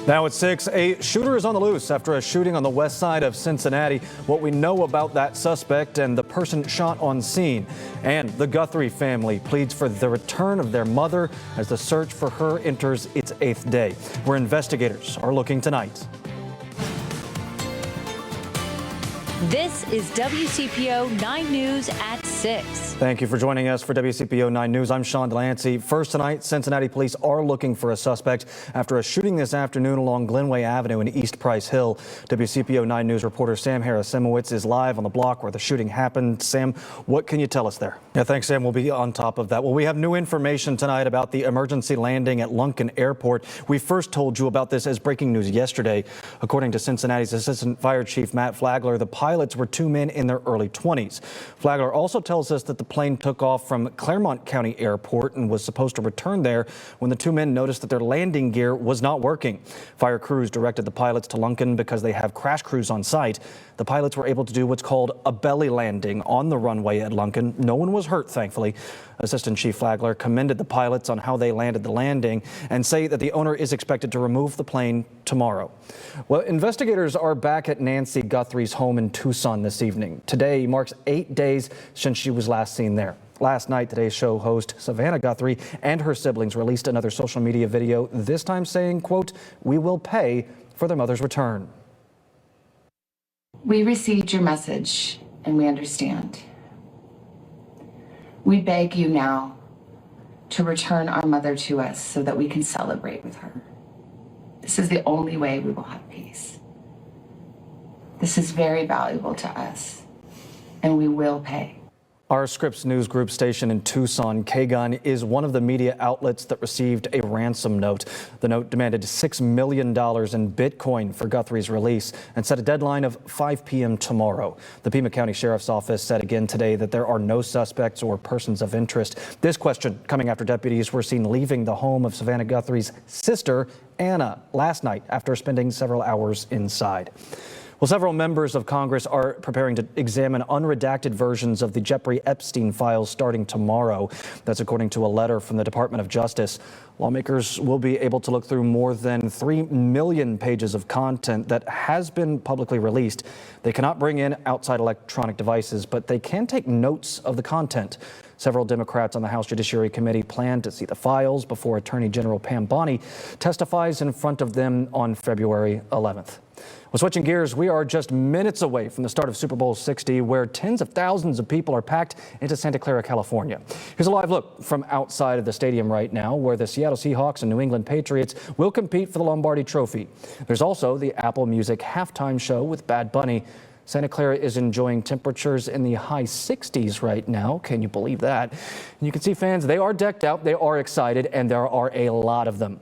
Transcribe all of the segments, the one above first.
Now at 6, a shooter is on the loose after a shooting on the west side of Cincinnati. What we know about that suspect and the person shot on scene. And the Guthrie family pleads for the return of their mother as the search for her enters its 8th day, where investigators are looking tonight. This is WCPO 9 News at 6. Thank you for joining us for WCPO 9 News. I'm Sean Delancey. First tonight, Cincinnati police are looking for a suspect after a shooting this afternoon along Glenway Avenue in East Price Hill. WCPO 9 News reporter Sam Harris-Simowitz is live on the block where the shooting happened. Sam, what can you tell us there? Yeah, thanks, Sam. We'll be on top of that. Well, we have new information tonight about the emergency landing at Lunken Airport. We first told you about this as breaking news yesterday. According to Cincinnati's Assistant Fire Chief Matt Flagler, the pilots were 2 men in their early 20s. Flagler also tells us that the plane took off from Claremont County Airport and was supposed to return there when the 2 men noticed that their landing gear was not working. Fire crews directed the pilots to Lunken because they have crash crews on site. The pilots were able to do what's called a belly landing on the runway at Lunken. No one was hurt, thankfully. Assistant Chief Flagler commended the pilots on how they landed the landing and say that the owner is expected to remove the plane tomorrow. Well, investigators are back at Nancy Guthrie's home in Tucson this evening. Today marks 8 days since she was last seen there. Last night, Today's Show host Savannah Guthrie and her siblings released another social media video, this time saying, quote, "We will pay for their mother's return." We received your message and we understand. We beg you now to return our mother to us so that we can celebrate with her. This is the only way we will have peace. This is very valuable to us and we will pay. Our Scripps News Group station in Tucson, KGUN, is one of the media outlets that received a ransom note. The note demanded $6 million in Bitcoin for Guthrie's release and set a deadline of 5 p.m. tomorrow. The Pima County Sheriff's Office said again today that there are no suspects or persons of interest. This question coming after deputies were seen leaving the home of Savannah Guthrie's sister, Anna, last night after spending several hours inside. Well, several members of Congress are preparing to examine unredacted versions of the Jeffrey Epstein files starting tomorrow. That's according to a letter from the Department of Justice. Lawmakers will be able to look through more than 3 million pages of content that has been publicly released. They cannot bring in outside electronic devices, but they can take notes of the content. Several Democrats on the House Judiciary Committee plan to see the files before Attorney General Pam Bondi testifies in front of them on February 11th. Well, switching gears, we are just minutes away from the start of Super Bowl 60, where tens of thousands of people are packed into Santa Clara, California. Here's a live look from outside of the stadium right now, where the Seattle Seahawks and New England Patriots will compete for the Lombardi Trophy. There's also the Apple Music halftime show with Bad Bunny. Santa Clara is enjoying temperatures in the high 60s right now. Can you believe that? And you can see fans, they are decked out, they are excited, and there are a lot of them.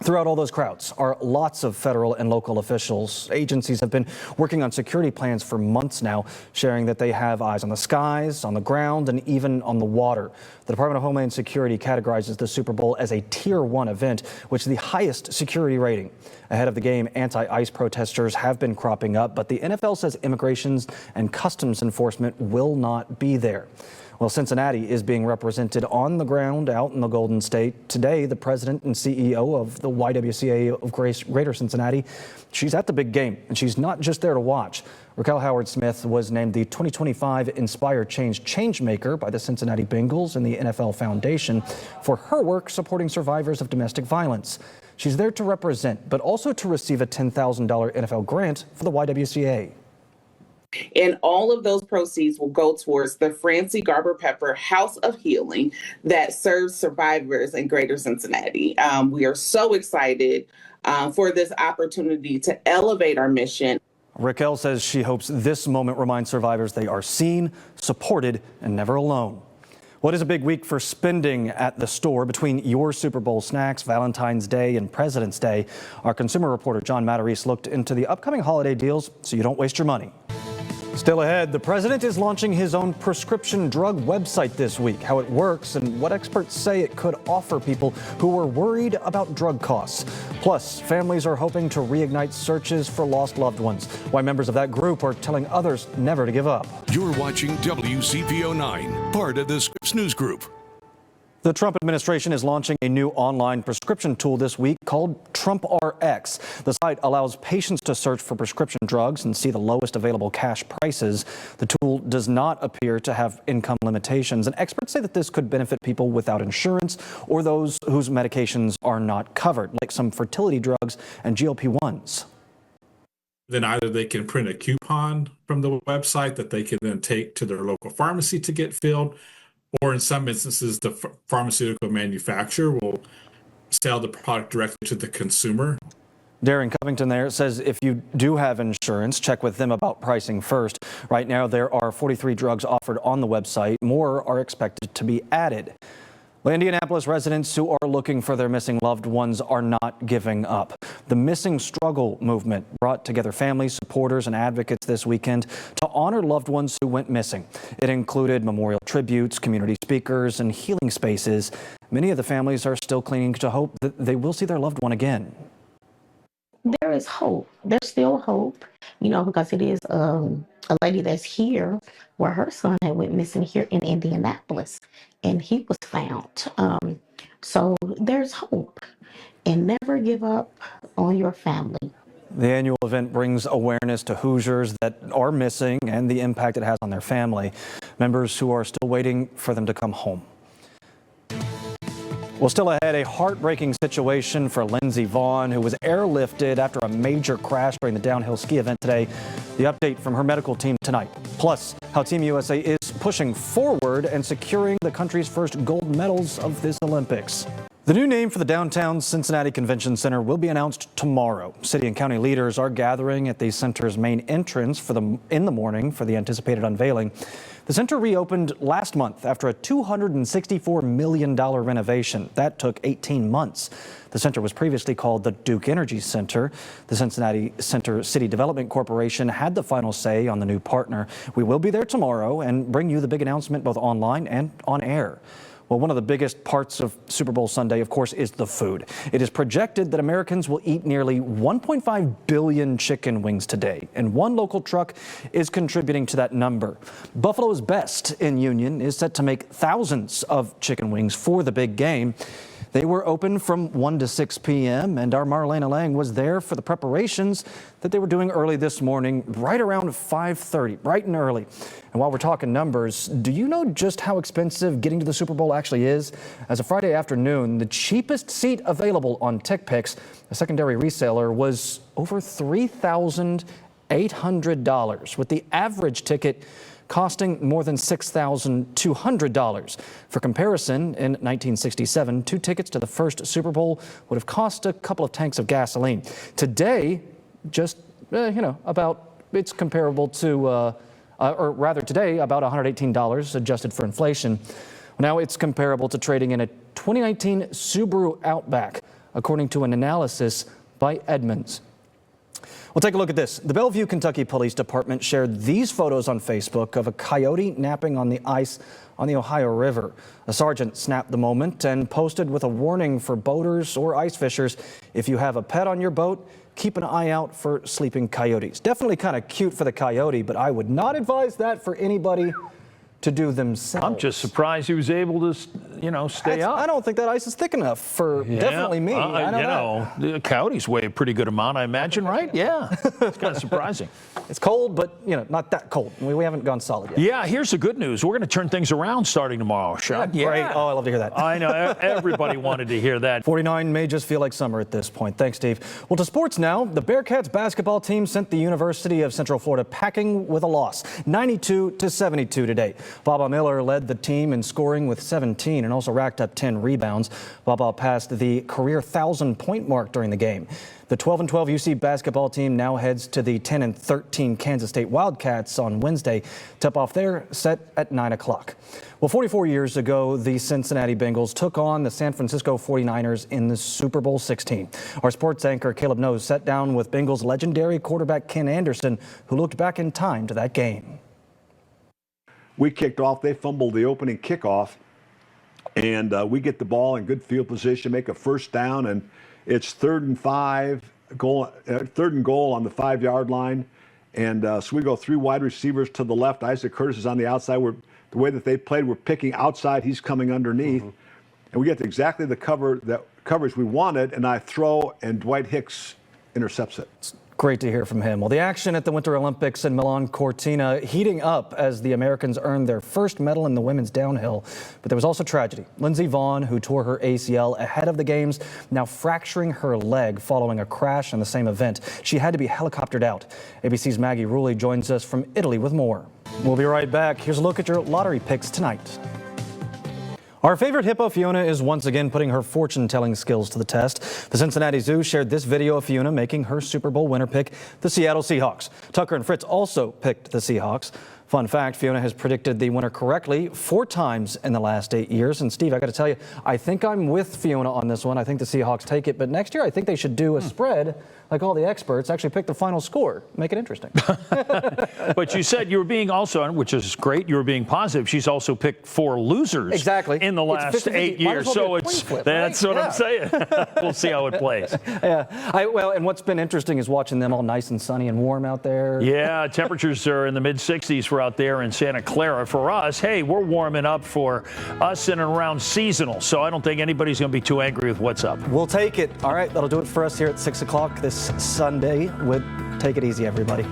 Throughout all those crowds are lots of federal and local officials. Agencies have been working on security plans for months now, sharing that they have eyes on the skies, on the ground, and even on the water. The Department of Homeland Security categorizes the Super Bowl as a Tier 1 event, which is the highest security rating. Ahead of the game, anti-ICE protesters have been cropping up, but the NFL says immigration and customs enforcement will not be there. Well, Cincinnati is being represented on the ground out in the Golden State. Today, the president and CEO of the YWCA of Greater Cincinnati, she's at the big game, and she's not just there to watch. Raquel Howard-Smith was named the 2025 Inspire Change Changemaker by the Cincinnati Bengals and the NFL Foundation for her work supporting survivors of domestic violence. She's there to represent, but also to receive a $10,000 NFL grant for the YWCA. And all of those proceeds will go towards the Francie Garber Pepper House of Healing that serves survivors in Greater Cincinnati. We are so excited for this opportunity to elevate our mission. Raquel says she hopes this moment reminds survivors they are seen, supported, and never alone. What is a big week for spending at the store between your Super Bowl snacks, Valentine's Day, and President's Day? Our consumer reporter John Matarese looked into the upcoming holiday deals so you don't waste your money. Still ahead, the president is launching his own prescription drug website this week. How it works and what experts say it could offer people who are worried about drug costs. Plus, families are hoping to reignite searches for lost loved ones. Why members of that group are telling others never to give up. You're watching WCPO 9, part of the Scripps News Group. The Trump administration is launching a new online prescription tool this week called Trump RX. The site allows patients to search for prescription drugs and see the lowest available cash prices. The tool does not appear to have income limitations, and experts say that this could benefit people without insurance or those whose medications are not covered, like some fertility drugs and GLP-1s. Then either they can print a coupon from the website that they can then take to their local pharmacy to get filled, or in some instances, the pharmaceutical manufacturer will sell the product directly to the consumer. Darren Covington there says if you do have insurance, check with them about pricing first. Right now, there are 43 drugs offered on the website. More are expected to be added. Well, Indianapolis residents who are looking for their missing loved ones are not giving up. The Missing Struggle movement brought together families, supporters, and advocates this weekend to honor loved ones who went missing. It included memorial tributes, community speakers, and healing spaces. Many of the families are still clinging to hope that they will see their loved one again. There is hope. There's still hope, because it is a lady that's here where her son had went missing here in Indianapolis, and he was found. So there's hope, and never give up on your family. The annual event brings awareness to Hoosiers that are missing and the impact it has on their family, members who are still waiting for them to come home. Well, still ahead, a heartbreaking situation for Lindsey Vaughn, who was airlifted after a major crash during the downhill ski event today. The update from her medical team tonight. Plus, how Team USA is pushing forward and securing the country's first gold medals of this Olympics. The new name for the downtown Cincinnati Convention Center will be announced tomorrow. City and county leaders are gathering at the center's main entrance in the morning for the anticipated unveiling. The center reopened last month after a $264 million renovation. That took 18 months. The center was previously called the Duke Energy Center. The Cincinnati Center City Development Corporation had the final say on the new partner. We will be there tomorrow and bring you the big announcement both online and on air. Well, one of the biggest parts of Super Bowl Sunday, of course, is the food. It is projected that Americans will eat nearly 1.5 billion chicken wings today, and one local truck is contributing to that number. Buffalo's Best in Union is set to make thousands of chicken wings for the big game. They were open from 1 to 6 p.m., and our Marlena Lang was there for the preparations that they were doing early this morning, right around 5:30, bright and early. And while we're talking numbers, do you know just how expensive getting to the Super Bowl actually is? As of Friday afternoon, the cheapest seat available on TickPix, a secondary reseller, was over $3,800, with the average ticket costing more than $6,200. For comparison, in 1967, 2 tickets to the first Super Bowl would have cost a couple of tanks of gasoline. Today, just, it's comparable to, today, about $118 adjusted for inflation. Now it's comparable to trading in a 2019 Subaru Outback, according to an analysis by Edmunds. Well, take a look at this. The Bellevue, Kentucky Police Department shared these photos on Facebook of a coyote napping on the ice on the Ohio River. A sergeant snapped the moment and posted with a warning for boaters or ice fishers. If you have a pet on your boat, keep an eye out for sleeping coyotes. Definitely kind of cute for the coyote, but I would not advise that for anybody to do themselves. I'm just surprised he was able to, stay up. I don't think that ice is thick enough for definitely me. The coyotes weigh a pretty good amount, I imagine, right? Yeah, it's kind of surprising. It's cold, but not that cold. We haven't gone solid yet. Yeah, here's the good news. We're going to turn things around starting tomorrow, Sean. Yeah, great. Oh, I love to hear that. I know. Everybody wanted to hear that. 49 may just feel like summer at this point. Thanks, Steve. Well, to sports now. The Bearcats basketball team sent the University of Central Florida packing with a loss, 92-72 today. Baba Miller led the team in scoring with 17 and also racked up 10 rebounds. Baba passed the career 1,000-point mark during the game. The 12-12 UC basketball team now heads to the 10-13 Kansas State Wildcats on Wednesday. Tip-off there set at 9 o'clock. Well, 44 years ago, the Cincinnati Bengals took on the San Francisco 49ers in the Super Bowl 16. Our sports anchor Caleb Nose sat down with Bengals legendary quarterback Ken Anderson, who looked back in time to that game. We kicked off. They fumbled the opening kickoff, and we get the ball in good field position, make a first down, and it's 3rd and goal on the 5-yard line. And so we go 3 wide receivers to the left. Isaac Curtis is on the outside. The way that they played, we're picking outside. He's coming underneath. and we get exactly the coverage we wanted, and I throw, and Dwight Hicks intercepts it. Great to hear from him. Well, the action at the Winter Olympics in Milan Cortina heating up as the Americans earned their first medal in the women's downhill. But there was also tragedy. Lindsey Vonn, who tore her ACL ahead of the games, now fracturing her leg following a crash in the same event. She had to be helicoptered out. ABC's Maggie Rulli joins us from Italy with more. We'll be right back. Here's a look at your lottery picks tonight. Our favorite hippo, Fiona, is once again putting her fortune-telling skills to the test. The Cincinnati Zoo shared this video of Fiona making her Super Bowl winner pick, the Seattle Seahawks. Tucker and Fritz also picked the Seahawks. Fun fact, Fiona has predicted the winner correctly 4 times in the last 8 years. And Steve, I got to tell you, I think I'm with Fiona on this one. I think the Seahawks take it. But next year, I think they should do a spread like all the experts, actually pick the final score. Make it interesting. But you said you were being also, which is great, you were being positive. She's also picked 4 losers in the last 8 years. So that's what I'm saying. We'll see how it plays. Yeah. Well, and what's been interesting is watching them all nice and sunny and warm out there. Yeah, temperatures are in the mid-60s for out there in Santa Clara. For us, hey, we're warming up for us in and around seasonal. So I don't think anybody's going to be too angry with what's up. We'll take it. All right, that'll do it for us here at 6 o'clock this Sunday. Take it easy, everybody.